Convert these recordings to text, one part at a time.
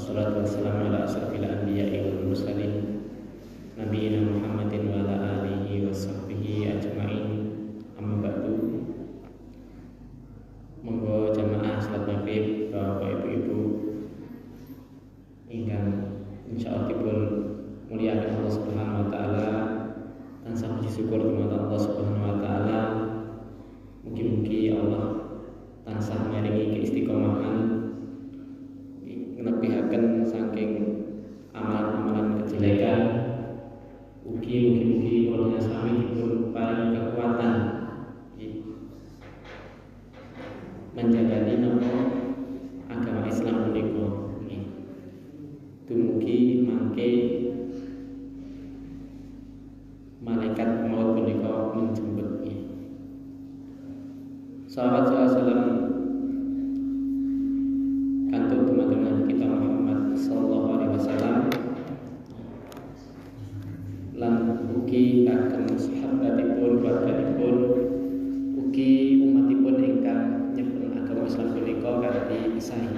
Wassalatu wassalamu ala asrofil anbiya'i wal mursalin nabiyina Muhammadin wa ala alihi wa sahbihi ajma'in. Amma ba'du. Monggo jamaah salat maghrib Bapak Ibu-ibu ingkang insyaallah dipun mulyakaken Allah Subhanahu wa taala, tansah puji syukur dumateng Allah Subhanahu wa taala. Mugi-mugi Allah tansah maringi keistiqomahan nebihaken saking amalan-amalan kejelekan. Mugi-mugi kula sami dipun paringi kekuatan menjalani napa agama Islam menika. Dumugi mangke malaikat maut menika menjemput. Salawat salam kantun dumateng kita Muhammad sallallahu alaihi wasallam lan ugi kagem sahabatipun, keluarganipun, ugi umatipun ingkang nyebut agama Islam punika kanthi sae.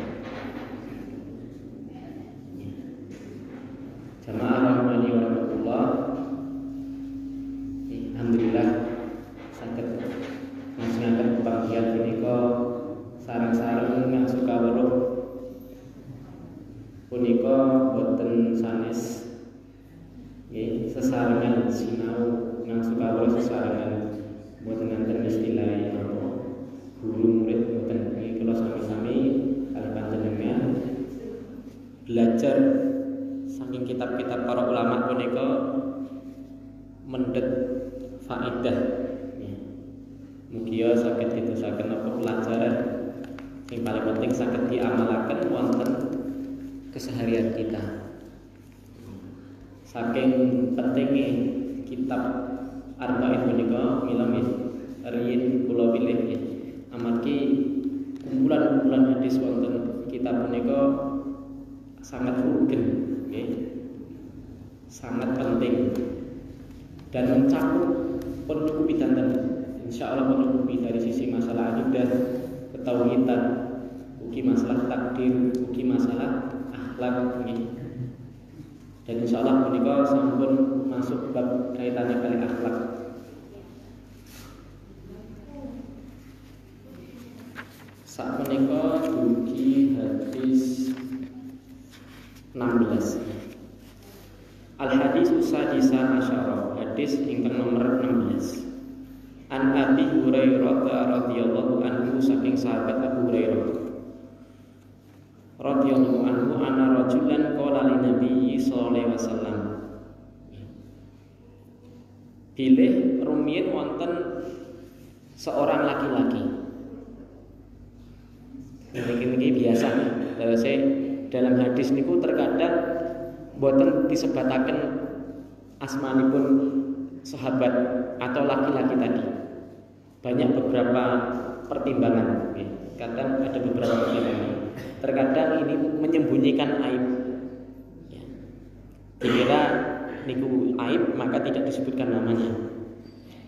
Jamaah rahmani wa rahmatullah. Alhamdulillah saged ngajengaken panggihan punika sareng-sareng ingkang sukaweruh punika boten sanes nggih sesarengan sinau ingkang sukaweruh sesarengan boten enten istilah napa guru murid boten. Nggih kula sami-sami kalih panjenengan belajar saking kitab-kitab para ulama punika mendhet faedah. Mugia saged diterusaken apa pelajaran yang paling penting saged diamalaken wonten keseharian kita. Saking pentingnya kitab Arba'in punika mila riyin kula pilih amargi kumpulan-kumpulan hadis wonten kitab punika sangat urgen nggih. Sangat penting dan mencakup pencukupi danten. Insyaallah mencukupi dari sisi masalah akidah, ketauhidan, ugi masalah takdir, ugi masalah akhlak nggih. Dan insyaallah menika sampun masuk bab kaitannya kali akhlak. Sak menika dugi hadis 16. Al-hadis sadisa asyara, hadis ingkang nomor 16. An Abi Hurairah radhiyallahu anhu, saking sahabat Abu Hurairah radhiyallahu anhu, ana rajulan qala lin Nabi sallallahu alaihi wasallam. Bilih rumiyin wonten seorang laki-laki. Niki biasa. Dalam hadis niku terkadang boten disebataken asmanipun sahabat atau laki-laki tadi. Banyak beberapa pertimbangan. Kadang ada beberapa pertimbangan. Terkadang ini menyembunyikan aib. Dikira niku aib maka tidak disebutkan namanya.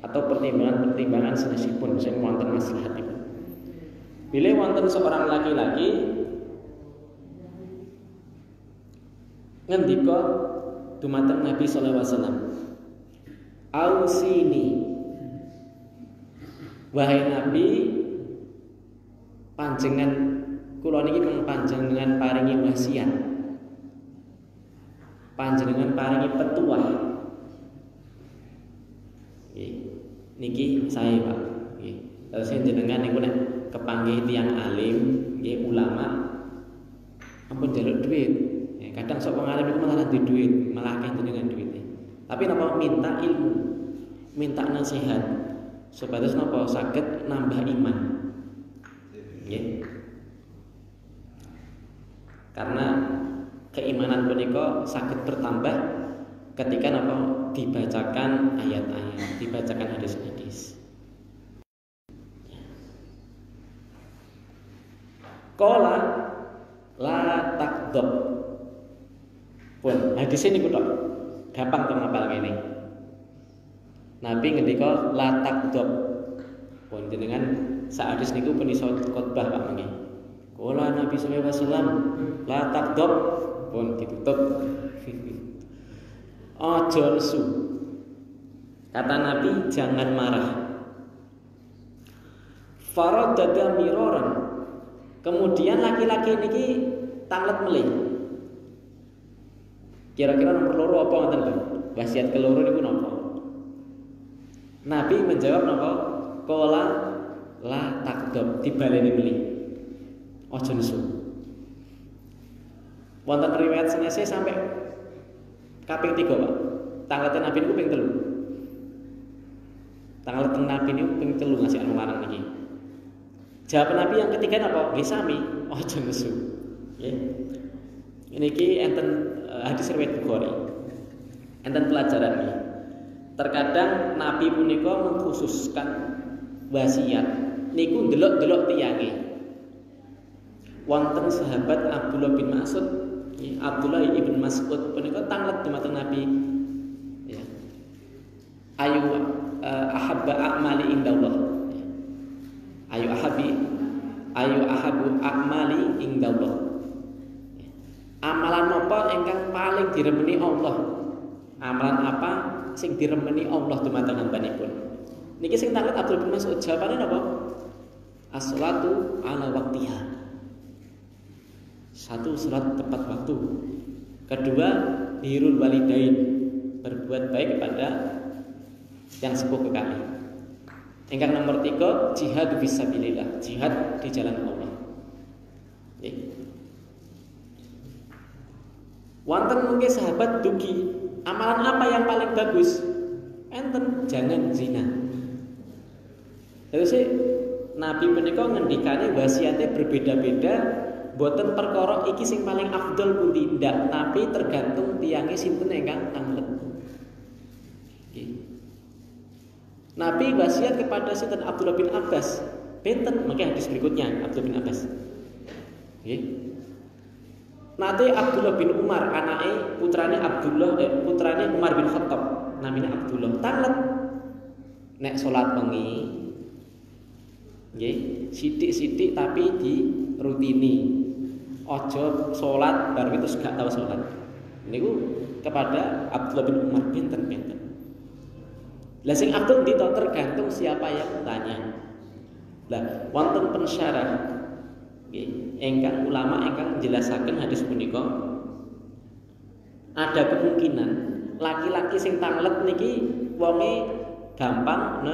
Atau pertimbangan-pertimbangan sanesipun sing wonten maslahatipun. Bila wonten seorang laki-laki ngendika dumateng Nabi sallallahu alaihi wasallam, "Ausini, wahai Nabi, panjenengan kula niki panjenengan paringi wasiat, panjenengan paringi petuah." Niki saya Pak. Terus jenengan niku nek kepanggih tiyang alim, nggih ulama, ampun njaluk duit. Kadang sok wong alim iku malah di duit, malah akeh jenengan duit. Tapi napa minta ilmu, minta nasihat supados napa saged nambah iman. Nggih. Karena keimanan punika saged bertambah ketika napa dibacakan ayat-ayat, dibacakan hadis-hadis. Qala la takdzab. Pun hadis niku tok. Gampang to ngapal kene. Nabi ngendika la takdzab. Pun jenengan sak hadis niku pun iso khotbah Pak nggih. Qala Nabi sallallahu alaihi wasallam, la taqdab, pun ditutup. Aja nesu. Kata Nabi, jangan marah. Faradada miraran. Kemudian laki-laki niki tanglet melih. Kira-kira nomor loro apa ngoten lho? Wasiat keloro niku napa? Nabi menjawab napa? Qala la taqdab, dibaleni melih. Aja nesu. Wonten riwayat senese sampai kaping 3, Pak. Tanglete Nabi niku ping 3. Tanglete Nabi niku ping 3 ngasih anu larang niki. Jawab Nabi yang ketiga napa? Nggih sami, aja nesu. Nggih. Niki enten hadis riwayat Bukhari. Enten pelajaran iki. Terkadang Nabi punika mengkhususkan wasiat niku ndelok-ndelok tiyange. Wonten sahabat Abdullah bin Mas'ud, Abdullah ibn Mas'ud punika tanglet dumateng Nabi. Ya. Ayu ahabba a'mali indallah. Ayu ahabu a'mali indallah. Amalan apa ingkang paling diremeni Allah? Amalan apa sing diremeni Allah dumateng hambanipun? Niki sing tanglet Abdul bin Mas'ud jawabane napa? As-sholatu ala waqtiha. Satu, salat tepat waktu. Kedua, birrul walidain, berbuat baik kepada yang sepuh kekasih. Ingkang nomor 3, jihad fisabilillah, jihad di jalan Allah. Wonten mungkin sahabat dugi, amalan apa yang paling bagus? Enten, jangan zina. Terus Nabi menika ngendikane wasiate berbeda-beda. Boten perkara iki sing paling afdol pundi ndak, tapi tergantung tiyange sinten ingkang tanglet. Nabi wasiat kepada sinten Abdullah bin Abbas. Benten mangke hadis berikutnya Abdullah bin Abbas. Nggih. Nanti Abdullah bin Umar anake putrane putrane Umar bin Khattab namine Abdullah tanglet nek salat wengi nggih sithik-sithik tapi dirutini. Ojo salat bar itu gak tahu salat. Niku kepada Abdullah bin Umar benten-benten. Lah sing abdul dito tergantung siapa yang tanya. Lah wonten pensyarah nggih ingkang ulama ingkang njelasaken hadis punika ada kemungkinan laki-laki sing tanglet niki wonge gampang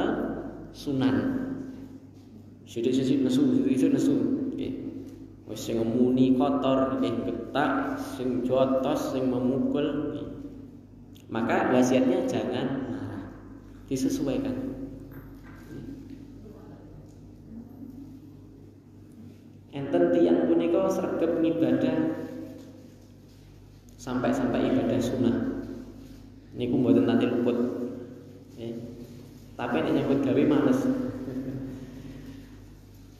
sunan. Sithik-sithik nesu, sithik-sithik nesu nggih. Wis sing muni kotor nggih getak, sing jotos, sing memukul. Maka wasiatnya jangan marah. Disesuaikan. Enten tiyang punika sregep ngibadah sampai ibadah sunah. Niku mboten nanti luput. Tapi nek nyambut gawe males.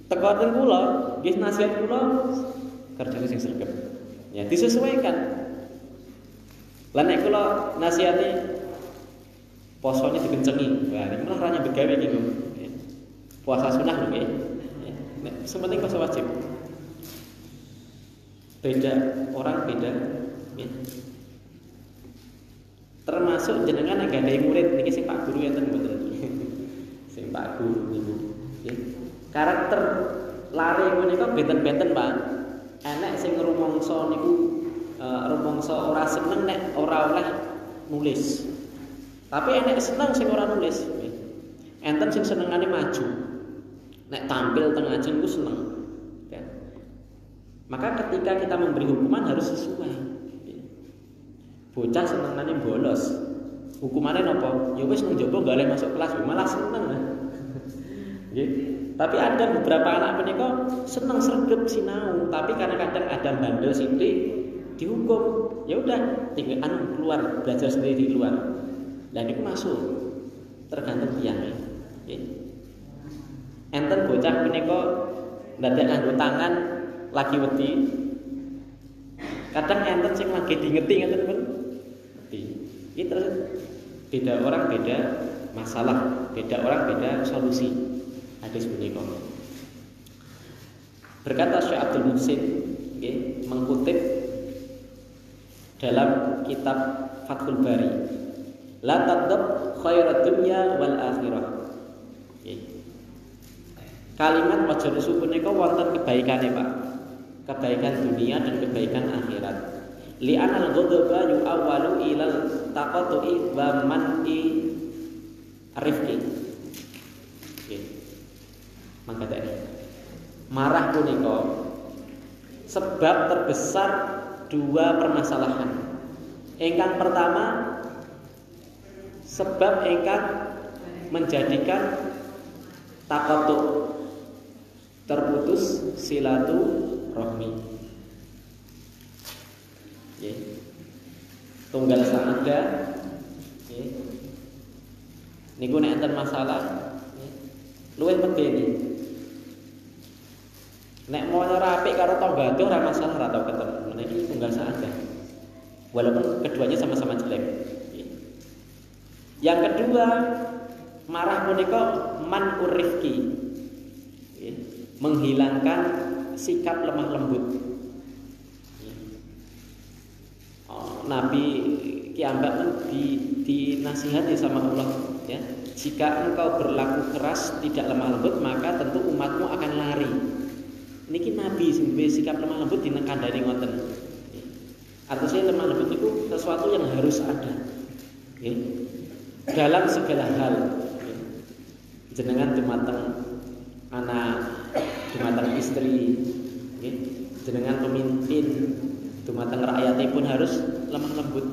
Tekoten kula, nggih nasihat kula kerjane sing sregep. Ya disesuaikan. Lah nek kula nasihati posone dikencengi, wah niku malah ra nyambut gawe iki lho. Puasa sunah lho nggih. Nek sementing puasa wajib. Beda orang beda nggih. Termasuk jenengan nek gadahi murid niki sing Pak Guru enten mboten. Sing Pak Guru niku nggih. Karakter lare menika benten-benten, Pak. Enek sing rumangsa niku rumangsa ora seneng nek ora oleh nulis. Tapi enek seneng sing ora nulis. Enten sing senengane maju. Nek tampil teng ajeng ku seneng. Ya. Maka ketika kita memberi hukuman harus sesuai. Bocah senengane bolos. Hukumannya napa? Ya wis nang njaba gak oleh masuk kelas, malah seneng. Nggih. Tapi ada beberapa anak menika seneng sregep sinau, tapi karena kadang ada bandel sithik dihukum. Ya udah, tinggal keluar belajar sendiri di luar. Lah niku masuk. Tergantung tiyane. Nggih. Enten bocah menika ndadak nganggo tangan lagi wedi. Kadang enten sing lagi diingeti ngeten pun. Itu beda orang beda masalah, beda orang beda solusi. Hadis punika. Berkata Syekh Abdul Muhsin, okay, mengutip dalam kitab Fathul Bari, la tadab khairat dunya wal akhirah. Okay. Kalimat wajar suku punika wonten kebaikane, Pak. Kebaikan dunia dan kebaikan akhirat. Li'anal ghadaba yu'awwalu ilal taqatu'i wa man'i rifqi. Okay. Mangga tadi. Marah punika sebab terbesar dua permasalahan. Ingkang pertama, sebab ingkang menjadikan taqatu, terputus silaturahmi. Okay. Tunggal saada. Okay. Niku nek enten masalah, luwih medeni. Nek mau nyerapi karo tangga itu ora masalah, ora tau ketemu. Nek iki tunggal saada. Walaupun keduanya sama-sama jelek. Yang kedua, marah punika man urifki. Menghilangkan sikap lemah lembut. Nabi kiambak dinasihati sama Allah, ya. Jika engkau berlaku keras, tidak lemah lembut, maka tentu umatmu akan lari. Niki Nabi sing sikap lemah lembut dinekandani ngoten. Artinya lemah lembut itu sesuatu yang harus ada. Ya. Dalam segala hal. Ya. Jenengan dumateng anak, dumateng istri, ya. Jenengan pemimpin, dumateng rakyatnya pun harus lemah lembut.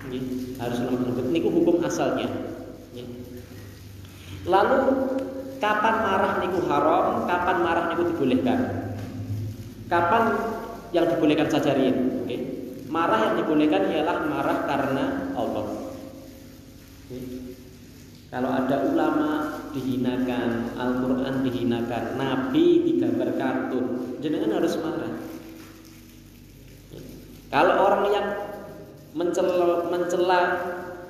Ya. Harus lemah lembut. Niku hukum asalnya. Ya. Lalu kapan marah niku haram, kapan marah niku dibolehkan? Kapan yang dibolehkan saja riyen? Okay. Marah yang dibolehkan ialah marah karena Allah. Okay. Kalau ada ulama dihinakan, Al-Quran dihinakan, Nabi digambar kartun, jenengan harus marah. Okay. Kalau orang yang mencela,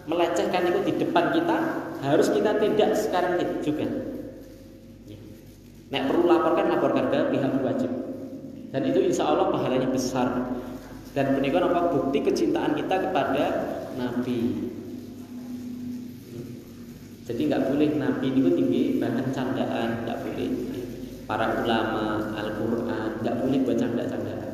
melecehkan itu di depan kita, harus kita tindak sekarang juga. Nek perlu laporkan ke pihak berwajib. Dan itu insya Allah pahalanya besar. Dan menikah apa bukti kecintaan kita kepada Nabi. Jadi nggak boleh Nabi itu tinggi bahan candaan, nggak boleh. Para ulama Al-Quran nggak boleh buat canda-candaan.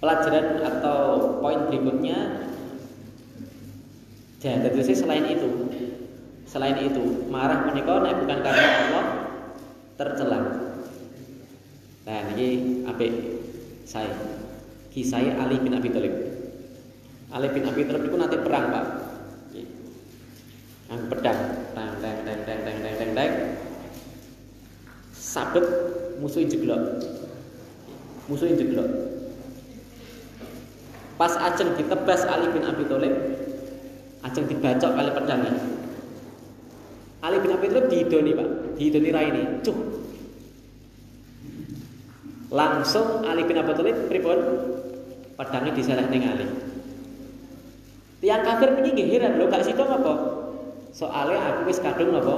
Pelajaran atau poin berikutnya, jadi selain itu marah menikah bukan karena Allah tercela. Nah ini apik saya kisah Ali bin Abi Thalib. Ali bin Abi Thalib itu nanti perang, Pak. Ang pedang, teng, sabet musuhin jeglok. Pas ajeng ditebas Ali bin Abi Thalib, ajeng dibacok kali pedangnya. Ali bin Abi Thalib dihidoni, Pak. Dihidoni raine. Cuh. Langsung Ali bin Abi Thalib pripun? Pedangnya disereh ning Ali. Tiang kafir niki nggih heran lho, gak sida apa? Soale aku wis kadung napa?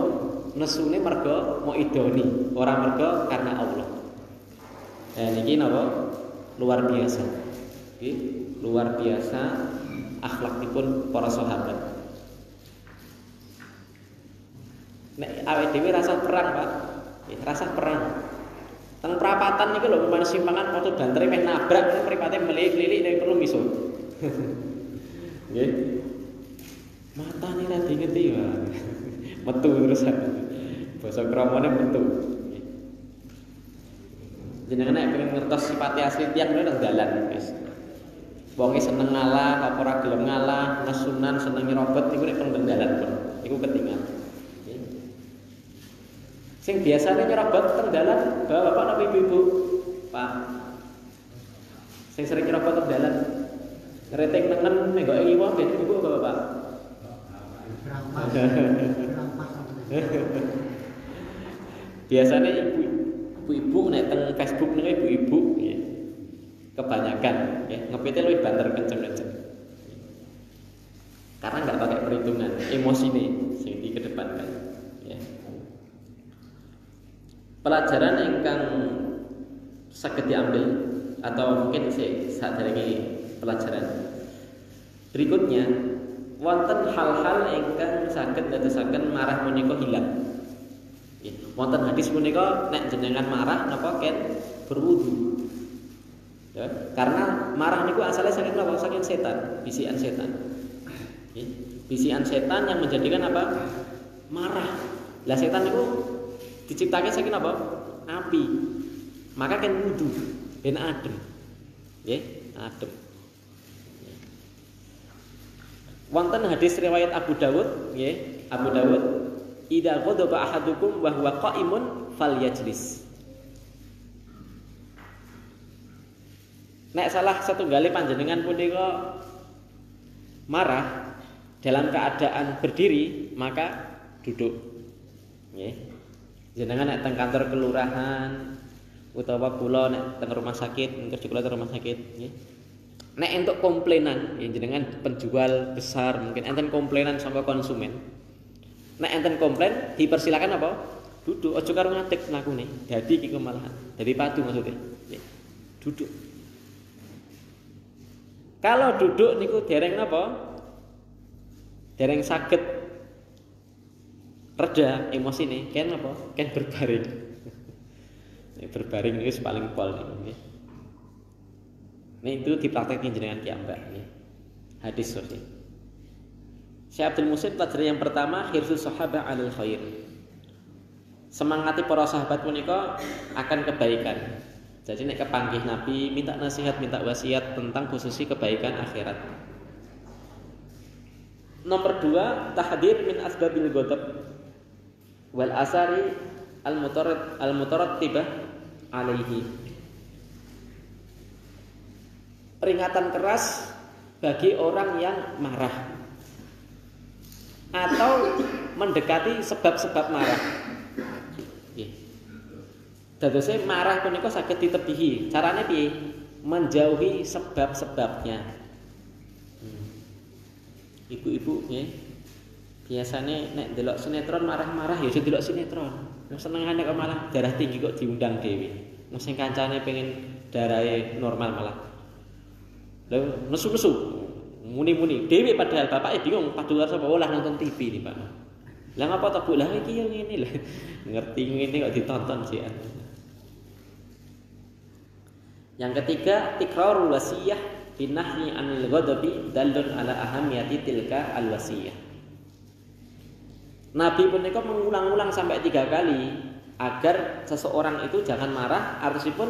Nesune mergo mau idoni, ora mergo karena Allah. Niki napa? Luar biasa. Nggih, luar biasa akhlakipun para sahabat. Nek awake dhewe rasa perang, Pak. Rasa perang. Teng prapatan niku lho umpama simpangan foto bantere meh nabrak mripate melilik-lilik nek perlu miso. Nggih. Matane ra dingeti wae. Metu terusan. Basa kramane metu. Jenengan nek pengen ngertos sifat asli tiyang nang dalan wis. Wonge seneng ngalah, apa ora gelem ngalah, nesunan seneng nyerobot niku nek teng dalan pun. Iku ketinggalan. Sing biasanya nyerobot teng dalan bapak napa ibu-ibu? Pak. Sing sering nyerobot teng dalan ngereting nengen nenggoke iwak ben ibu bapak. Biasanya ibu-ibu nek teng Facebook niku ibu-ibu ya. Kebanyakan ya, ngepite lebih banter kenceng-kenceng. Karena nggak pakai perhitungan, emosi nih sing dikedepankan ya. Pelajaran ingkang saged diambil atau mungkin sadèrèngé pelajaran berikutnya wonten hal-hal ingkang saged ndadosaken marah punika hilang. Wonten hadis punika nek jenengan marah napa ken berwudu. Ya, karena marah niku asalnya saking napa? Saking setan, bisikan setan. Bisikan setan yang menjadikan apa? Marah. Lah setan niku diciptakan saking apa? Api. Maka kan wudu ben adem. Nggih, adem. Wonten hadis riwayat Abu Dawud, nggih, Abu Dawud, idza ghadaba ahadukum wa huwa qa'imun falyajlis. Nek salah setunggali panjenengan punika marah dalam keadaan berdiri, maka duduk. Nggih. Jenengan nek teng kantor kelurahan utawa kula nek teng rumah sakit, kerja kula teng rumah sakit, nggih. Nek entuk komplainan, ya jenengan penjual besar, mungkin enten komplainan sama konsumen. Nek enten komplain, dipersilakan apa? Duduk, aja karo ngadeg mlakune. Dadi iki kemalahan. Dadi padu maksudnya. Nggih. Duduk. Kalau duduk niku dereng napa? Dereng saged reda emosine, ken apa? Ken berbaring. Berbaring niku paling pol niku nggih. Nah itu dipraktekkan jenengan kiambak nggih. Hadis sahih. Syekh Abdul Musin pelajaran yang pertama hirsus sahabah 'alal khair. Semangati para sahabat punika akan kebaikan. Jadi nek kepanggih Nabi minta nasihat, minta wasiat tentang khususi kebaikan akhirat. Nomor 2, tahdir min asbabil ghadab wal asari al-mutarattibah alaihi. Peringatan keras bagi orang yang marah atau mendekati sebab-sebab marah. Dadosé marah punika saged ditebihi. Carane piye? Menjauhi sebab-sebabnya. Ibu-ibu nggih. Biasane nek delok sinetron marah-marah ya aja delok sinetron. Senengane kok malah darah tinggi kok diundang dhewe. Sing kancane pengen darahe normal malah. Lho nesu-nesu. Muni-muni dhewe padahal bapake bingung padahal sapa olah nonton TV nih, Pak. Lah ngapa to Bu? Lah iki yo ngene lho. Ngerti ngene kok ditonton sih. Yang ketiga, tikrarul wasiyah binahyi 'anil ghadabi dalun ala ahamiyati tilka al-wasiyah. Nabi punika mengulang-ulang sampai 3 kali agar seseorang itu jangan marah, artisipun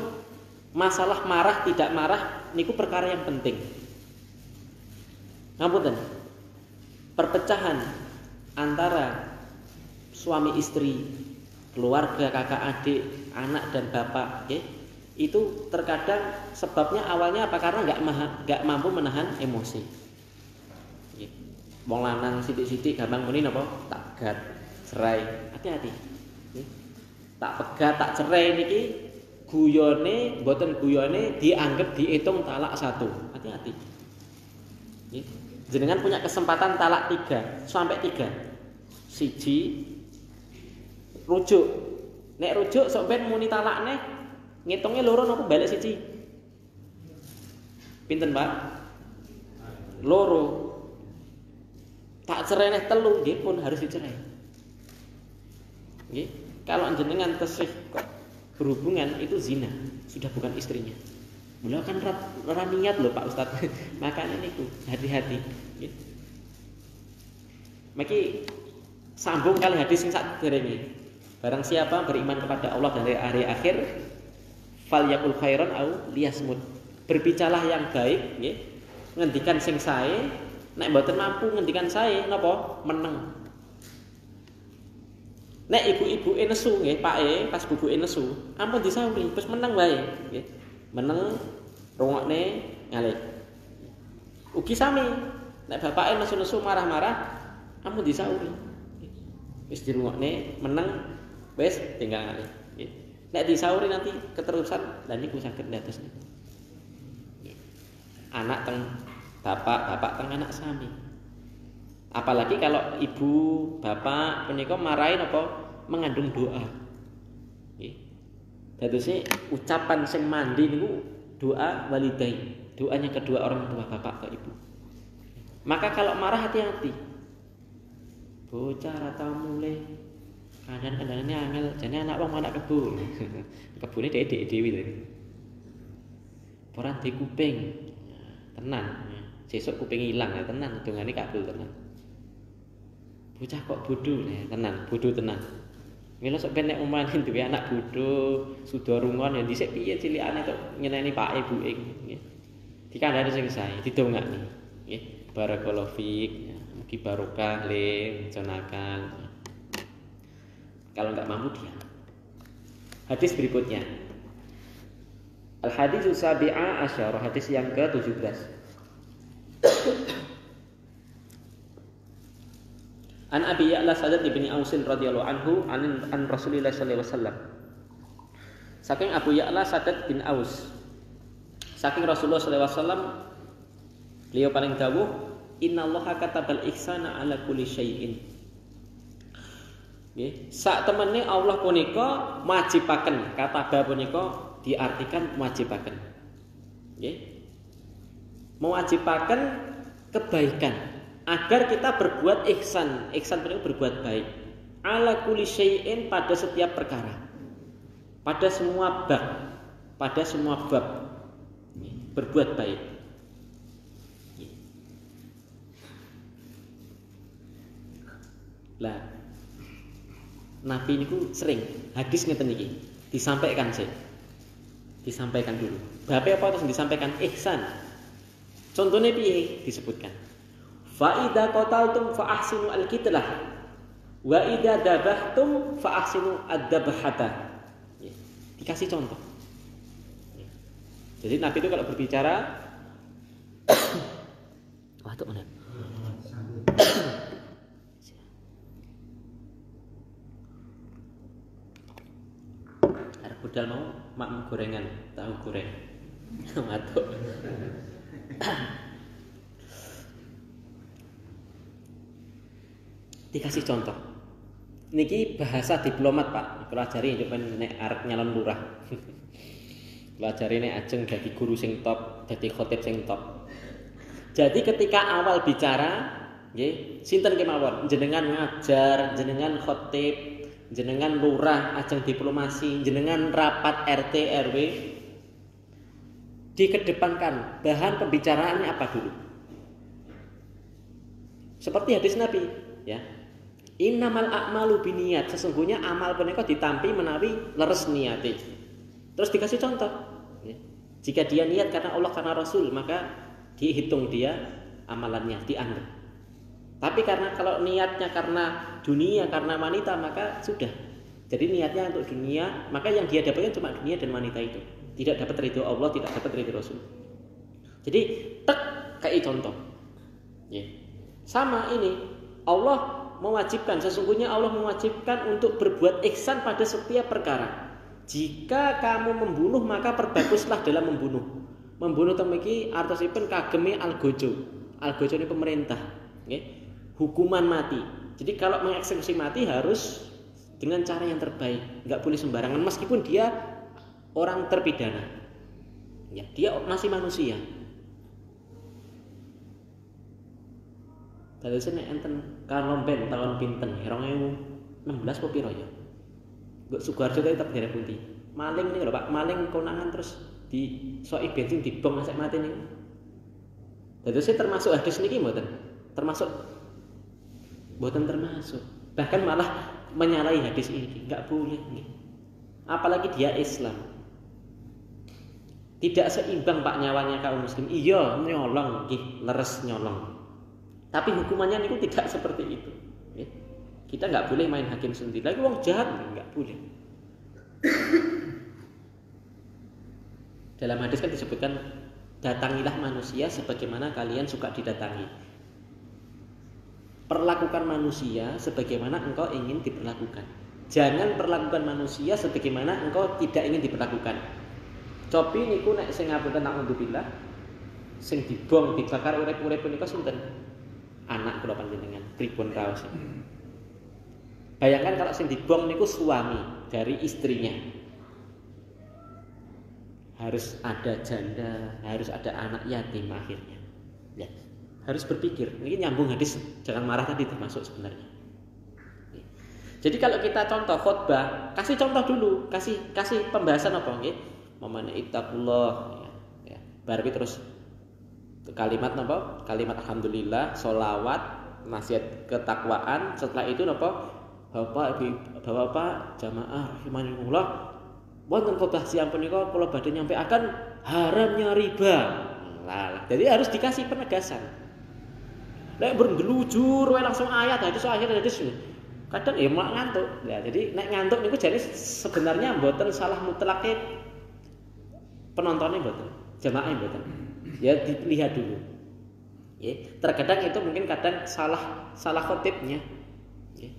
masalah marah tidak marah niku perkara yang penting. Ngapunten. Perpecahan antara suami istri, keluarga, kakak adik, anak dan bapak, okay? Itu terkadang sebabnya awalnya apa? Karena nggak mampu menahan emosi. Wong lanang sithik-sithik gampang muni napa? Tak pegat, cerai. Hati-hati. Tak pegat, tak cerai niki guyone mboten guyone dianggap dihitung talak 1. Hati-hati. Jenengan punya kesempatan talak 3 sampai 3. Siji rujuk. Nek rujuk sok ben muni talakne ngitungnya loro napa balik siji? Pinten, Pak? Loro. Tak cerai neh 3 nggih pun harus dicerai. Nggih. Kalau jenengan tesih kok berhubungan itu zina, sudah bukan istrinya. Beliau kan ora niat lho Pak Ustadz. Makanya niku hati-hati. Nggih. Maki sambung kali hadis sing saderenge. Barang siapa beriman kepada Allah dan hari akhir, falyakul khairan au liyasmut. Berbicaralah yang baik, nggih. Ngendikan sing sae, nek mboten mampu ngendikan sae napa? Meneng. Nek ibu-ibuke nesu nggih, pake pas bubuke nesu, ampun disauri, wis meneng wae, nggih. Meneng rungokne ngalih. Ugi sami, nek bapake nesu-nesu marah-marah, ampun disauri. Wis dirungokne, meneng, wis tinggal ngalih. Nggih. Nek disauri nanti keterusan lan niku saged ndados niku. Anak teng bapak teng anak sami. Apalagi kalau ibu, bapak punika marahin apa mengandung doa. Nggih. Dadose ucapan sing mandi niku doa walidain, doanya kedua orang tua bapak atau ibu. Maka kalau marah hati-hati. Bocah ra tau mulih. Kandhan-kandhane angel, jane anak wong anak kebo. Kebune dhek dhewe tadi. Ora di kuping. Tenan. Sesuk kuping ilang ya tenan, dongane kabul tenan. Bocah kok bodoh ya, tenan, bodoh tenan. Mila sok ben nek umane duwe anak bodho, suda rungon ya dhisik piye cilikane tok nyeneni pak ibuke nggih. Dikandhani sing sae, didongakne. Nggih, barakallahu fiik, mugi barokah le jonakan. Kalau enggak mampu dia. Hadis berikutnya. Al-haditsu sabi'a asyara, hadis yang ke-17. An Abi Ya'la Sadat bin Ausin radhiyallahu anhu an Rasulillah sallallahu alaihi wasallam. Saking Abu Ya'la Sadat bin Aus. Saking Rasulullah sallallahu alaihi wasallam beliau paling dawuh, innallaha katabal ihsana ala kulli syai'in. Nggih, sak temene Allah punika majibaken, kataba punika diartikan majibaken. Nggih. Mewajibaken kebaikan. Agar kita berbuat ihsan. Ihsan itu berbuat baik. Ala kulli syai'in, pada setiap perkara. Pada semua bab. Pada semua bab. Berbuat baik. Lah, Nabi niku sering hadis ngeten iki disampaikan sih. Disampaikan dulu. Bapak apa terus disampaikan ihsan. Contohnya piye disebutkan? Fa idza qataltum fa ahsinu al-qitlah wa idza dabahtum fa ahsinu ad-dabhata. Dikasih contoh. Jadi Nabi itu kalau berbicara waduh mana? Arep budal mau makmum gorengan, tahu goreng. Waduh. Dikasih contoh. Niki bahasa diplomat, Pak. Pelajari nek arep nyalon lurah. Pelajari nek ajeng dadi guru sing top, dadi khotib sing top. Jadi ketika awal bicara, nggih, sinten kemawon, jenengan ngajar, jenengan khotib, jenengan lurah, ajeng diplomasi, jenengan rapat RT RW, dikedepankan bahan pembicaraannya apa dulu? Seperti hadis Nabi, ya. Innamal a'malu binniyat, sesungguhnya amal punika ditampi menawi leres niate. Terus dikasih contoh, ya. Jika dia niat karena Allah karena Rasul, maka dihitung dia amalannya, dianggap. Tapi karena kalau niatnya karena dunia, karena wanita, maka sudah. Jadi niatnya untuk dunia, maka yang dia dapatkan cuma dunia dan wanita itu. Tidak dapat ridho Allah, tidak dapat ridho Rasul. Jadi kayak contoh. Ya. Sama ini, Allah mewajibkan, sesungguhnya Allah mewajibkan untuk berbuat ihsan pada setiap perkara. Jika kamu membunuh, maka perbaguslah dalam membunuh. Membunuh temiki artosipun kageme algojo. Algojo ini pemerintah, okay? Hukuman mati. Jadi kalau mengeksekusi mati harus dengan cara yang terbaik, nggak boleh sembarangan meskipun dia orang terpidana. Ya, dia masih manusia. Terus nek enten kalomben tahun pinten 2016 apa piro ya? Nggo Sukoharjo tetep derek pundi. Maling nih lho Pak, maling konangan terus disoki bensin dibom asek mati niku. Terus termasuk hadis niki mboten? Termasuk mboten termasuk. Bahkan malah menyalahi hadis ini, enggak boleh nggih. Apalagi dia Islam. Tidak seimbang Pak nyawanya kaum muslim. Iya, nyolong nggih, leres nyolong. Tapi hukumannya niku tidak seperti itu. Kita nggak boleh main hakim sendiri. Lagi wong jahat nggak boleh. Dalam hadis kan disebutkan datangilah manusia sebagaimana kalian suka didatangi. Perlakukan manusia sebagaimana engkau ingin diperlakukan. Jangan perlakukan manusia sebagaimana engkau tidak ingin diperlakukan. Cobi niku nek sing ngapunten naudzubillah sing dibom dibakar urip-urip punika sinten? Anak kula panjenengan pripun raos. Bayangkan kalau sing dibom niku suami, dari istrinya. Harus ada janda, harus ada anak yatim akhirnya. Ya, harus berpikir. Ini nyambung hadis jangan marah tadi termasuk sebenarnya. Jadi kalau kita contoh khotbah, kasih contoh dulu, kasih pembahasan apa nggih? Mamane ittaqullah ya. Baru terus kalimat napa? Kalimat alhamdulillah, sholawat, nasihat ketakwaan. Setelah itu napa? Bapak jamaah rahimanillah. Wonten khotbah siang punika kula badhe nyampaikan haramnya riba. Lah, jadi harus dikasih penegasan. Nek bergelujur wae langsung ayat hadis kadang ya mak ngantuk. Ya, jadi nek ngantuk niku jadi sebenarnya mboten salah mutlake penontonnya mboten, jamaah mboten. Ya dilihat dulu. Ya, terkadang itu mungkin kadang salah khotibnya. Ya.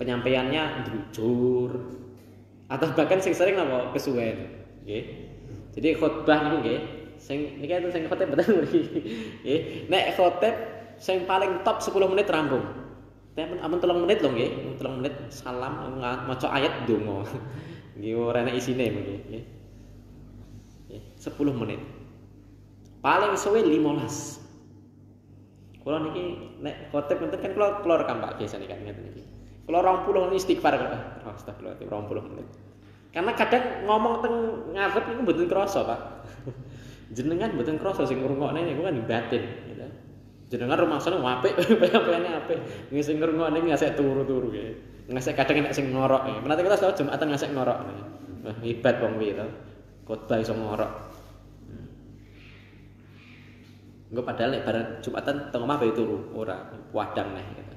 Penyampaiannya jujur atau bahkan sing sering napa kesuwen. Nggih. Jadi khotbah niku nggih, sing niki sing khotib mboten mriki. Nggih, nek khotib sing paling top 10 menit rampung. Amun 3 menit lho nggih, 3 menit salam maca ayat donga. Nggih ora enak isine nggih, nggih. 10 menit. Paling suwe 15. Kula niki nek khotib enten kan kula rekam Pak biasane kan ngeten iki. Kula 20 istighfar kok. Astagfirullah 20 menit. Karena kadang ngomong teng ngarep niku mboten krasa, Pak. Jenengan mboten krasa sing ngrungokne niku kan batin gitu. Jenengan rumangsane apik, apik-apikane apik. Sing ngrungokne ngasih turu-turu nggih. Ngasih kadang enak sing ngorok. Menate kita salat Jumatan ngasih ngorok. Wah, hebat wong kuwi to. Khotbah iso ngorok. Engko padahal nek bareng Jumatan teng omah bae turu, ora wadang neh gitu.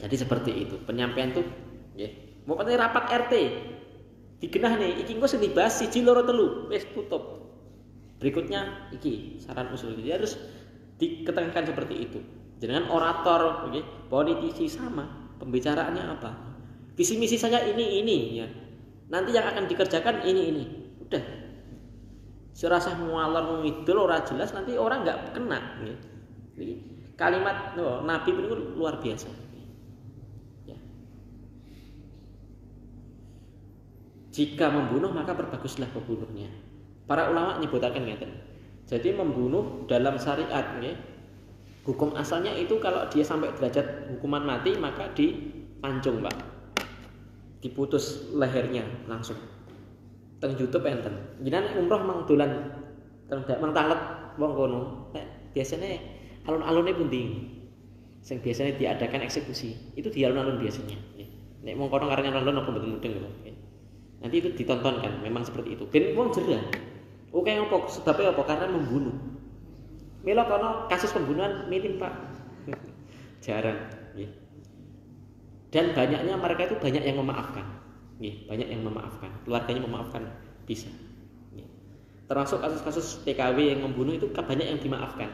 Jadi seperti itu. Penyampaian tuh nggih. Mau rapat RT. Digenah nih, iki engko sing dibahas 1 2 3, wis tutup. Berikutnya iki saran usul. Jadi harus diketekankan seperti itu. Jangan orator, okay? Politisi sama, pembicaraannya apa? Visi misi saya ini ya. Nanti yang akan dikerjakan ini. Udah. Serasa mualor ngidul ora jelas nanti orang nggak kena. Ya. Jadi, kalimat Nabi itu luar biasa. Ya. Jika membunuh maka perbaguslah pembunuhnya. Para ulama nyebutaken ngeten. Jadi membunuh dalam syariat nggih. Hukum asalnya itu kalau dia sampai derajat hukuman mati maka dipancung, Pak. Diputus lehernya langsung. Teng YouTube enten. Jenengan umroh mang dolan mang talet wong kono. Nek biasane alun-alune pundi? Sing biasanya diadakan eksekusi. Itu di alun-alun biasanya. Nek wong kono karene alun-alun apa mboten mudeng lho. Nanti itu ditontonkan memang seperti itu. Ben wong jerah. Oke, apa sebabnya apa? Karena membunuh. Mila kono kasus pembunuhan minim, Pak. Jarang, nggih. Dan banyaknya mereka itu banyak yang memaafkan. Nggih, banyak yang memaafkan. Keluarganya memaafkan bisa. Nggih. Termasuk kasus-kasus TKW yang membunuh itu kan banyak yang dimaafkan.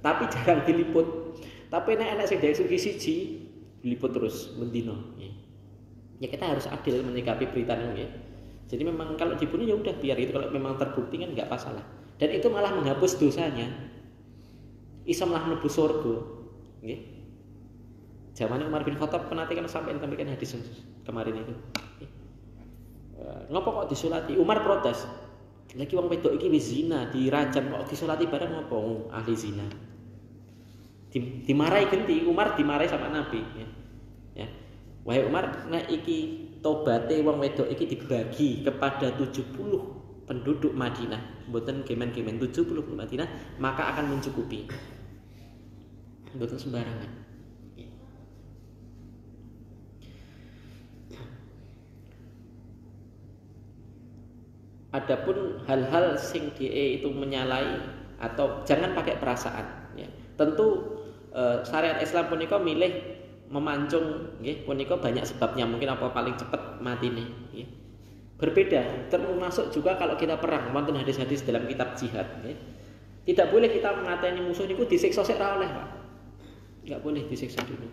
Tapi jarang diliput. Tapi nek sing dieksekusi siji diliput terus mendino, nggih. Ya kita harus adil menyikapi berita ini, nggih. Jadi memang kalau dibunuh ya udah biar itu, kalau memang terbukti kan nggak masalah. Dan itu malah menghapus dosanya. Iso malah mlebu surga. Nggih. Zaman Umar bin Khattab penate kan sampai sampaikan hadis kemarin itu. Ngopo kok disulati? Umar protes. Lagi wong wedok iki wis zina, dirajam kok disulati bareng ngopo ahli zina. Dimarahi genti, Umar dimarahi sama Nabi ya. Ya. Wahai Umar, nek iki tobaté wong wedok iki dibagi kepada 70 penduduk Madinah, mboten kemen-kemen 70 penduduk Madinah, maka akan mencukupi. Mboten sembarangan. Adapun hal-hal sing DE itu menyalahi atau jangan pakai perasaan ya. Tentu syariat Islam punika milih memancung nggih punika banyak sebabnya, mungkin apa paling cepat matine nggih. Berbeda termasuk juga kalau kita perang, wonten hadis-hadis dalam kitab jihad nggih. Tidak boleh kita mengateni musuh niku disiksa sik ra oleh, Pak. Enggak boleh disiksa dulu.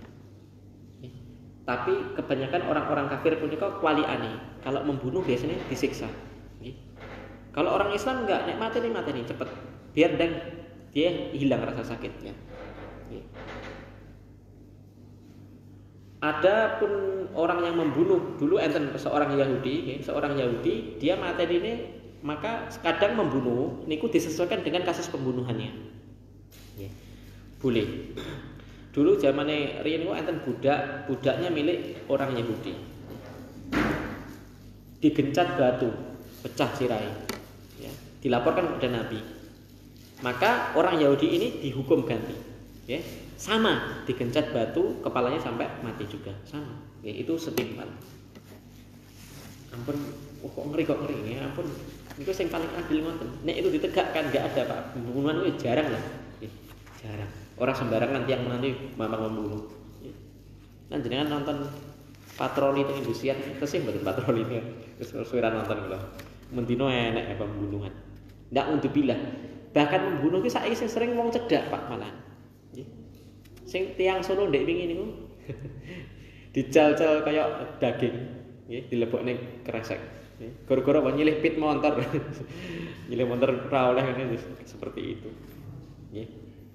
Nggih. Tapi kebanyakan orang-orang kafir punika kualiane, kalau membunuh biasanya disiksa nggih. Kalau orang Islam enggak, nek mateni cepet. Biar dan dia hilang rasa sakitnya. Nggih. Ada pun orang yang membunuh dulu enten seorang Yahudi, dia mateni ini maka kadang membunuh niku disesuaikan dengan kasus pembunuhannya. Boleh. Dulu zamane riyen niku enten budaknya milik orang Yahudi. Digencat batu, pecah sirahe. Ya, dilaporkan kepada Nabi. Maka orang Yahudi ini dihukum ganti. Ya, sama digencat batu kepalanya sampai mati juga sama. Ya, itu setimpal. Ampun, kok ngeri ya ampun. Itu yang paling adil ngoten. Nek itu ditegakkan enggak ada Pak. Pembunuhan itu jarang lah. Ya, jarang. Orang sembarangan yang nanti mamang membunuh. Ya. Nah, jenengan nonton patroli itu Indosiar, terus sih mboten patroli ini. Terus suara nonton kula. Mendino enek pembunuhan. Ndak undubillah. Bahkan membunuh ki saiki sering wong cedak Pak malah. Nggih. Sing tiyang Solo ndek wingi niku dijal-jal kaya daging, nggih, dilebokne kresek. Nggih. Gara-gara apa nyilih pit motor. Nyilih motor ra oleh ngene seperti itu. Nggih.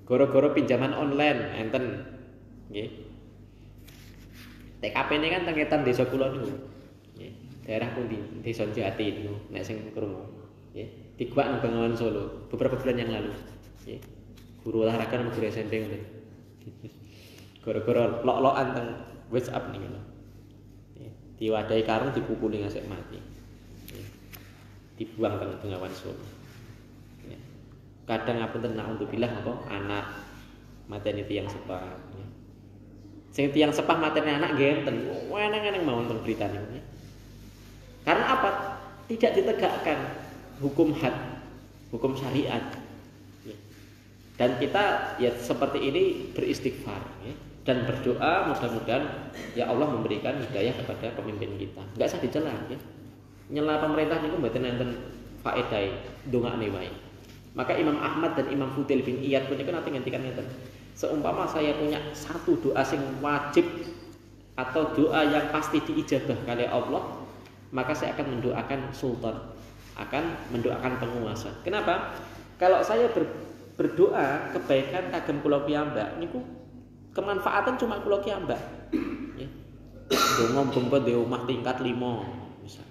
Gara-gara pinjaman online enten. Nggih. TKP ini kan tengetan desa kula niku. Nggih. Daerah pundi? Desa Jati niku nek sing krungu. Nggih. Digwak nang Bengawan Solo beberapa bulan yang lalu. Nggih. Guru olahraga nang guru SMP ngoten. Gara-gara lok-lokan teng WhatsApp niku lho. Nggih. Diwadahi karung dipukuli ngasih mati. Nggih. Dibuang teng Bengawan Solo. Nggih. Kadang ngapunten naudzubillah apa anak mateni tiyang sepah. Nggih. Sing tiyang sepah mateni anak nggih enten. Weneng-eneng mawon teng berita niku. Karena apa? Tidak ditegakkan hukum had, hukum syariat. Dan kita ya seperti ini beristighfar ya, dan berdoa mudah-mudahan ya Allah memberikan hidayah kepada pemimpin kita. Enggak usah dicela ya. Nyela pemerintah niku mboten enten faedahe, ndongakne wae. Maka Imam Ahmad dan Imam Fudail bin Iyad punika nate ngendikan ngeten. Seumpama saya punya satu doa sing wajib atau doa yang pasti diijabah kali Allah, maka saya akan mendoakan sultan, akan mendoakan penguasa. Kenapa? Kalau saya berdoa kebaikan kagem kula piyambak niku kemanfaatan cuma kula piyambak. Nggih. Donga muga di omah tingkat 5 misal.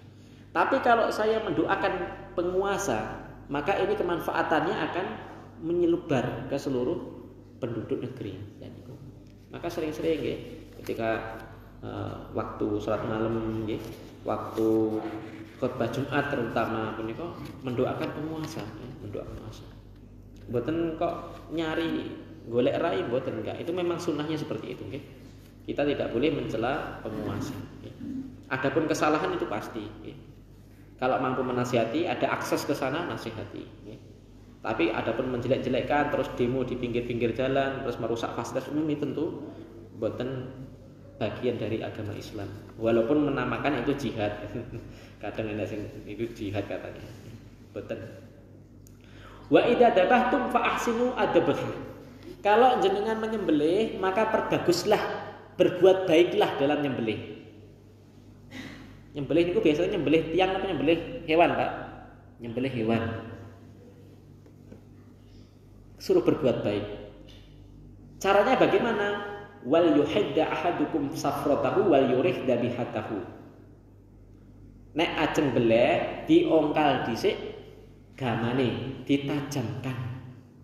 Tapi kalau saya mendoakan penguasa, maka ini kemanfaatannya akan menyelubar ke seluruh penduduk negeri. Maka sering-sering nggih ketika waktu salat malam nggih, waktu khutbah Jumat terutama punika mendoakan penguasa, ya, mendoakan penguasa. Mboten kok nyari golek rai mboten enggak. Itu memang sunnahnya seperti itu, nggih. Kita tidak boleh mencela penguasa, nggih. Adapun kesalahan itu pasti, nggih. Kalau mampu menasihati, ada akses ke sana nasihati, nggih. Tapi adapun menjelek-jelekkan terus demo di pinggir-pinggir jalan, terus merusak fasilitas umum ini tentu mboten bagian dari agama Islam. Walaupun menamakan itu jihad. Kadang ada sing itu jihad katanya. Mboten. Wa idza dabahtum fa ahsinu adabah. Kalau jenengan menyembelih, maka perbaguslah, berbuat baiklah dalam nyembelih. Nyembelih niku biasanya nyembelih tiang atau nyembelih hewan, Pak? Nyembelih hewan. Suruh berbuat baik. Caranya bagaimana? Wal yuhidda ahadukum safratahu wal yurih dabihatahu. Nek ajeng beleh diongkal dhisik gamane, ditajamkan.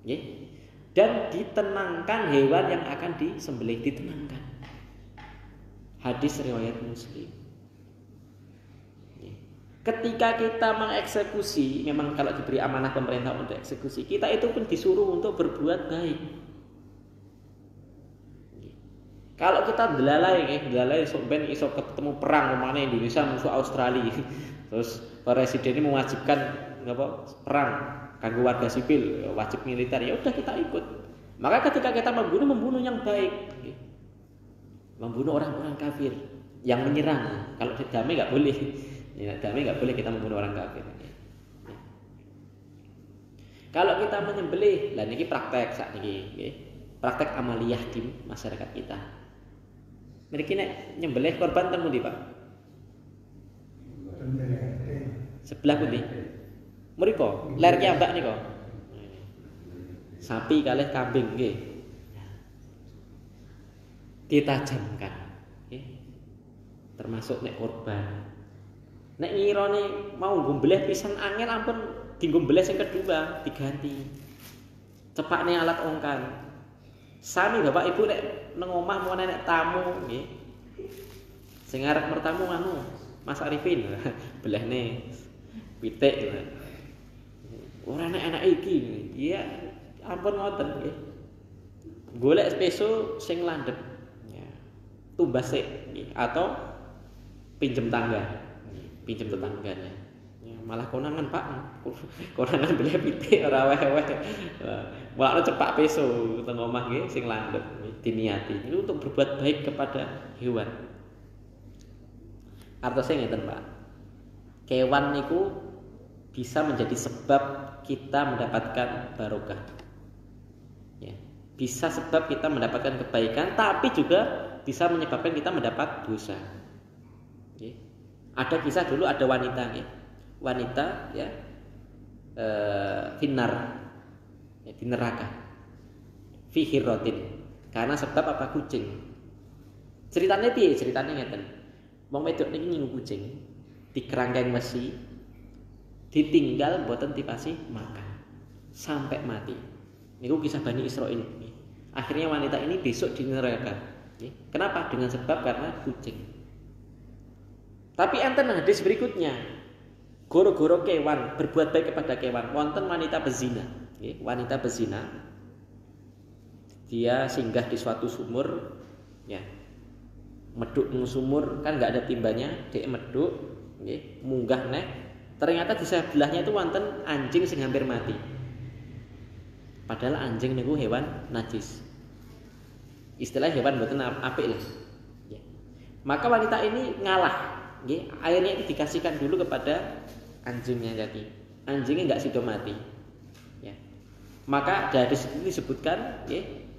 Nggih. Dan ditenangkan hewan yang akan disembelih, ditenangkan. Hadis riwayat Muslim. Ketika kita mengeksekusi, memang kalau diberi amanah pemerintah untuk eksekusi, kita itu pun disuruh untuk berbuat baik. Kalau kita delalai sok ben iso ketemu perang mana Indonesia musuh Australia. Terus presiden ini mewajibkan perang kanggo warga sipil, wajib militer, ya udah kita ikut. Maka ketika kita membunuh yang baik. Membunuh orang-orang kafir yang menyerang. Kalau damai enggak boleh. Ya, damai enggak boleh kita membunuh orang kafir. Kalau kita menyembelih, lah niki praktek sak niki, nggih. Praktek amaliyah di masyarakat kita. Mriki nek nyembelih korban teng pundi, Pak? Sebelah pundi? Mriko, ler kiambak nika. Sapi kalih kambing nggih. Ditajamkan, nggih. termasuk nek korban. Nek ngirone mau gombleh pisan angel ampun digombleh sing kedua diganti. Cepakne alat ongkan. Sami bapak ibu nek nang omah mau nek tamu nggih. Sing arep mertamu anu Mas Arifin belehne pitik. Ora nek enak iki. Iya ampun ngoten nggih. Golek peso sing landhep. Ya. Tumbas sik atau pinjem tangga. Pinjem tetangganya. Ya, malah konangan Pak. Konangan beli pitik ora weh-weh. Malah cepak peso teng omah nggih sing landhep diniati. Itu untuk berbuat baik kepada hewan. Artosnya ngeten Pak. Kewan niku bisa menjadi sebab kita mendapatkan barokah. Ya. Bisa sebab kita mendapatkan kebaikan, tapi juga bisa menyebabkan kita mendapat dosa. Ya. Ada kisah dulu ada wanita ya. Wanita ya finnar ya, di neraka. Fi hirratin. Karena sebab apa kucing. Ceritanya piye? Ceritanya ngeten. Wong wedok niki nyinggung kucing di kerangkeng besi ditinggal mboten dipasi makan sampai mati. Niku kisah Bani Israil. Akhirnya wanita ini besok di neraka. Kenapa? Dengan sebab karena kucing. Tapi enten hadis berikutnya. Goro-goro kewan berbuat baik kepada kewan. Wonten wanita bezina. Wanita bezina. Dia singgah di suatu sumur. Ya. Meduk nang sumur kan nggak ada timbanya. Dia meduk. Munggah nek. Ternyata di sebelahnya itu wonten anjing sing hampir mati. Padahal anjing niku hewan najis. Istilah hewan mboten apik lah. Ya. Maka wanita ini ngalah. Airnya itu dikasihkan dulu kepada anjingnya tadi. Anjingnya nggak sido mati. Ya. Maka dari situ disebutkan,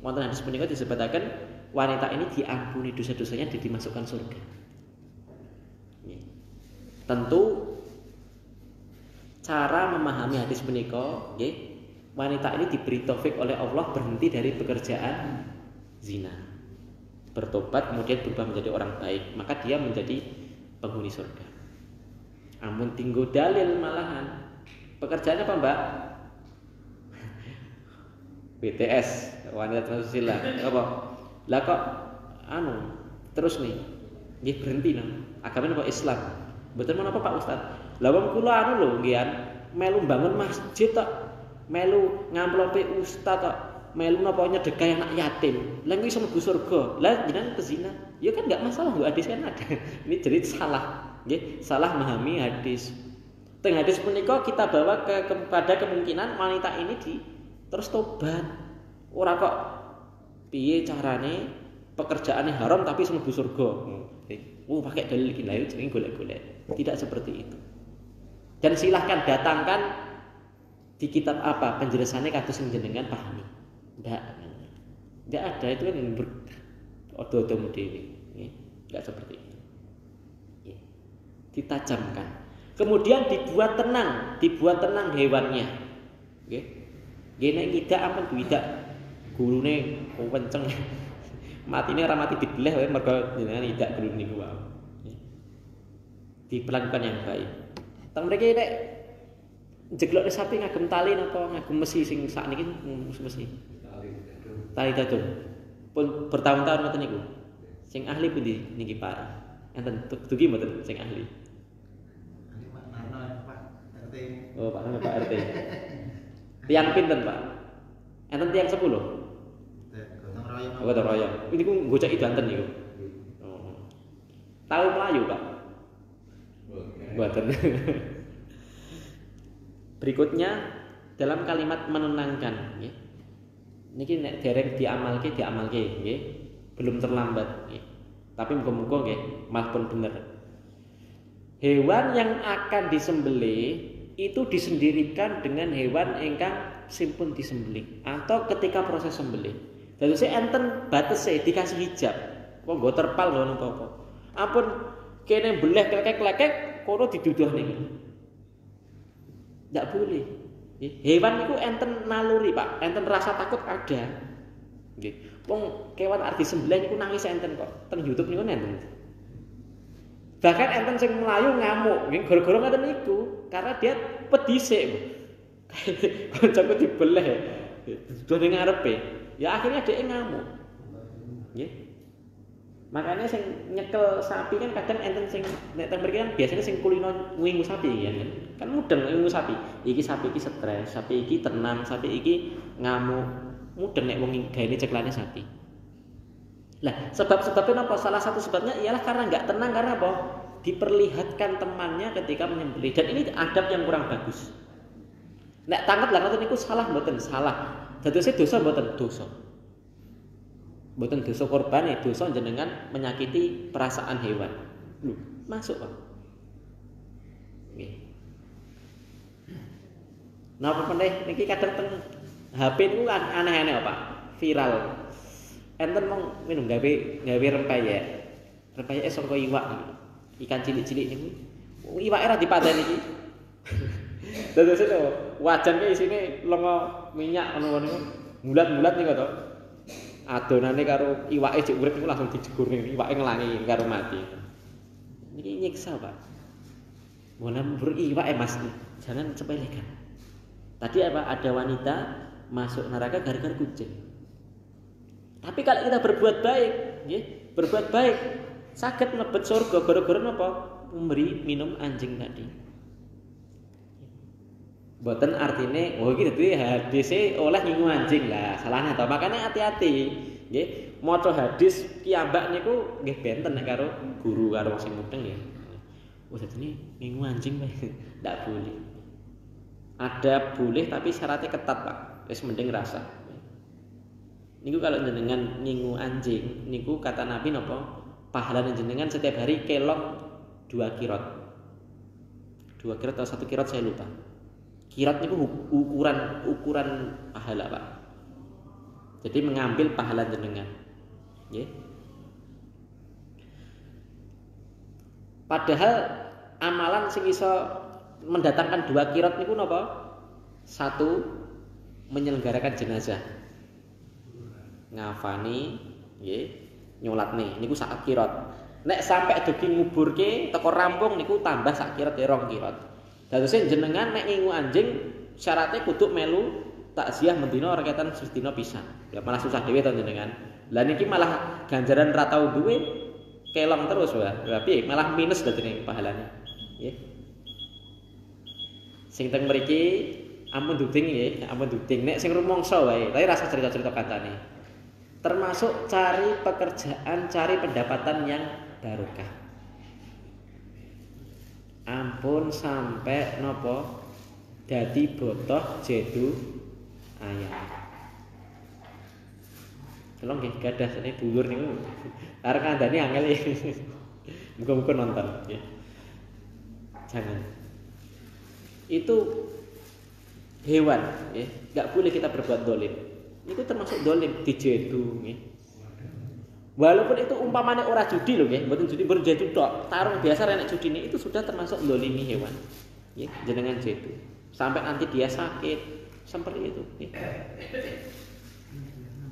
wonten hadis punika disebutaken wanita ini diampuni dosa-dosanya dan dimasukkan surga. Ya. Tentu cara memahami hadis punika, wanita ini diberi taufik oleh Allah berhenti dari pekerjaan zina, bertobat kemudian berubah menjadi orang baik, maka dia menjadi penghuni surga. Amun tinggo dalil malahan. Pekerjaannya apa Mbak? BTS, wanita transsusila. Apa? Lah kok terus nih. Nggih berhenti nang. Agamane kok Islam. Mboten menapa Pak Ustaz. Lah wong kula lho nggih melu bangun masjid tok. Melu ngamplope ustaz tok. Melu napa nyedekah anak yatim. Lah iso mlebu surga. Lah jenengan pezina. Ya kan enggak masalah, Bu, hadis kan ada. Ini jadi salah, nggih, salah memahami hadis. Teng hadis punika kita bawa kepada kemungkinan wanita ini terus tobat. Ora kok piye carane pekerjaannya haram tapi mlebu surga. Pakai dalil iki lha jenenge golek-golek. Tidak seperti itu. Dan silahkan datangkan di kitab apa penjelasannya kados sing jenengan pahami. Enggak ada itu kan odo-odomu dhewe, enggak seperti itu. Ditajamkan. Kemudian dibuat tenang hewannya. Nggih. Nggih nek ngidak ampun ngidak gurune kenceng. Matine ora mati dibeleh wae mergo jenengan ngidak gurune niku wae. Diperlakukan yang baik. Teng mriki nek jeglok sapi ngagem tali napa ngagem mesi sing sakniki mesi. Tali dadung. Pun bertahun-tahun ngoten niku. Sing ahli pundi niki Pak? Enten dugi mboten sing ahli. Pak Narno Pak RT. Oh, Pak Narno Pak RT. Tiang pinten, Pak? Enten tiang 10. Gotong royong. Oh, gotong royong. Niku gocek idanten niku. Oh. Tahu Melayu, Pak? Mboten. Berikutnya dalam kalimat menenangkan, nggih. Niki nek dereng diamalke nggih. Belum terlambat nggih. Tapi muga-muga nggih malah bener. Hewan yang akan disembelih itu disendirikan dengan hewan ingkang simpun disembelih atau ketika proses sembelih. Dadi enten batese dikasih hijab. Kok nggo terpal lho napa-apa. Ampun kene beleh klekek-klekek kono diduduh niki. Ndak boleh. Hewan itu enten naluri Pak, enten rasa takut ada. Nggih. Wong kewan arep disembelih niku nangis enten kok. Teng YouTube niku enten. Bahkan enten sing melayu ngamuk, nggih gara-gara ngoten niku, karena dia pedhisik. Kancaku dibeleh. Dene ngarepe. Ya akhirnya dhek ngamuk. Nggih. Makanya sing nyekel sapi kan kadang enten sing nek teng mriki kan biasanya sing kulino ngingu sapi ya kan. Kan mudeng ngingu sapi. Iki sapi iki stres, sapi iki tenang, sapi iki ngamuk. Mudeng nek wong gaene ceklane sapi. Lah, sebab-sebabnya apa? Salah satu sebabnya ialah karena enggak tenang karena apa? Diperlihatkan temannya ketika menyembelih. Dan ini adab yang kurang bagus. Nek tangkep lah ngoten niku salah mboten? Salah. Dadose dosa mboten? Dosa. Mboten dosa korban, dosa jenengan menyakiti perasaan hewan. Lho, masuk, Pak. Nggih. Napa meneh niki kadang teng HP niku aneh-aneh, Pak. Viral. Enten mong minum gawe rempeyek. Rempeyek saka iwak niku. Ikan cilik-cilik niku. Iwake ra dipateni iki. Terus itu wajan ki isine lenga minyak ngono niku. Mulat-mulat niku to. Adonane karo iwake jek urip niku langsung dijegur niku. Iwake nglangi karo mati. Niki nyiksa, Pak. Mohon beriwake Mas. Jangan sepelekan. Tadi apa? Ada wanita masuk neraka gara-gara kucing. Tapi kalau kita berbuat baik, ya, berbuat baik, saged mlebet surga gara-gara napa? Memberi minum anjing tadi. Mboten artine, oh iki dadi hadise oleh ngingu anjing lah, salahnya to. Makanya hati-hati, nggih. Maca hadis kiambak niku nggih benten nek karo guru karo sing mudeng ya. Oh dadine ngingu anjing wae. Ndak boleh. Ada boleh tapi syaratnya ketat, Pak. Wis mending rasa. Niku kalau jenengan ngingu anjing, niku kata Nabi napa? Pahala jenengan setiap hari kelong 2 kirot. 2 kirot atau 1 kirot saya lupa. Kirot niku ukuran pahala, Pak. Jadi mengambil pahala jenengan. Nggih. Padahal amalan sing iso mendatangkan 2 kirot niku napa? 1 menyelenggarakan jenazah. Ngafani nggih nyolatne niku sak kirot. Nek sampai dugi nguburke teko rampung niku tambah sak kirot ya 2 kirot. Dadose jenengan nek ngingu anjing syaratnya kudu melu takziah mendina ora ketan sedina pisan. Ya malah susah dhewe to jenengan. Lah niki malah ganjaran ra tau duwe kelong terus wae. Tapi malah minus dadine pahalane. Nggih. Sing teng mriki ampun duding nggih, ampun duding nek sing rumangsa wae, tapi rasa cerita-cerita kancane. Termasuk cari pekerjaan, cari pendapatan yang barokah. Ampun sampai nopo dadi botoh jedu ayam. Tolong nggih gadah sene dulur niku. Arep kandhane angel ya. Muga-muga nonton ya. Jangan. Itu hewan ya, enggak boleh kita berbuat dolim. Itu termasuk dolim dijedu nggih. Walaupun itu umpamane ora judi lho nggih, mboten judi berjedu tok. Tarung biasa renek judine itu sudah termasuk dolimi hewan. Nggih, jenengan jedu. Sampai nanti dia sakit seperti itu nggih.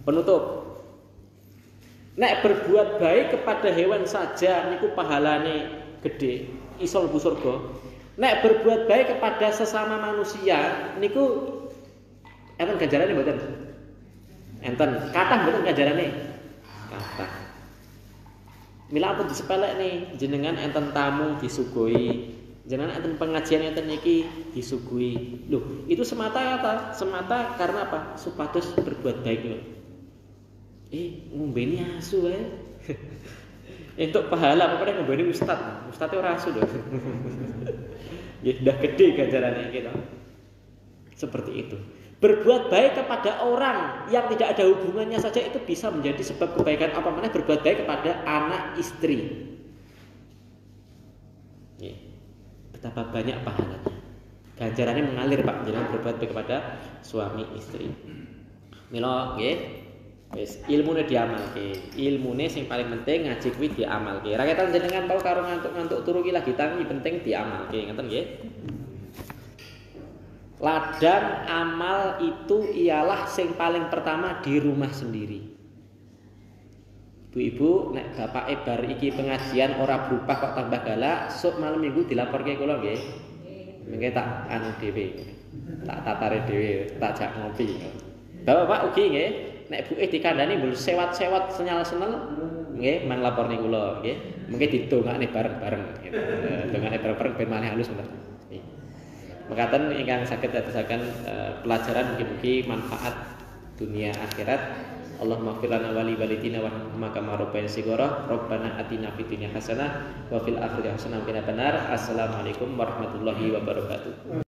Penutup. Nek berbuat baik kepada hewan saja niku pahalane gede, iso mlebu surga. Nek berbuat baik kepada sesama manusia niku enten ganjarane mboten? Enten, kathah mboten ganjarane? Kathah. Mila ampun disepelek nih, jenengan enten tamu disuguhi, jenengan enten pengajian enten niki disuguhi. Loh, itu semata karena apa? Supados berbuat baik lho. Ngombeni asu wae. Entuk pahala apa nek ngombeni ustaz. Ustaz ora asu lho. Ya udah gede ganjarane gitu. Seperti itu. Berbuat baik kepada orang yang tidak ada hubungannya saja itu bisa menjadi sebab kebaikan. Apa mana berbuat baik kepada anak istri. Ya. Betapa banyak pahalanya. Ganjarannya mengalir Pak. Jangan berbuat baik kepada suami istri. Mila nggih. Wis ilmune diamalke. Ilmune sing paling penting ngaji kuwi diamalke. Rakyatan jenengan tau karo ngantuk-ngantuk turu ki lagi tangi penting diamalke. Ngoten nggih. Ladang amal itu ialah sing paling pertama di rumah sendiri. Ibu-ibu nek bapake bar iki pengajian ora berubah kok tambah galak, sok malam minggu dilaporke kula nggih. Mengke tak anu dhewe. Tak tatare dhewe, tak jak ngopi. Bapak ugi nggih, nek buke dikandani mbul sewat-sewat senyal-senel nggih mang laporne kula nggih. Mengke didongakne bareng-bareng gitu. Dongakne bareng-bareng ben malih halus ngoten. Mekaten ingkang saged dadosaken pelajaran mugi-mugi manfaat dunia akhirat. Allahumma ighfir lana wa li walidina warhamhuma kama rabbayana shighara. Rabbana atina fid dunya hasanah wa fil akhirati hasanah wa qina adzabannar. Assalamualaikum warahmatullahi wabarakatuh.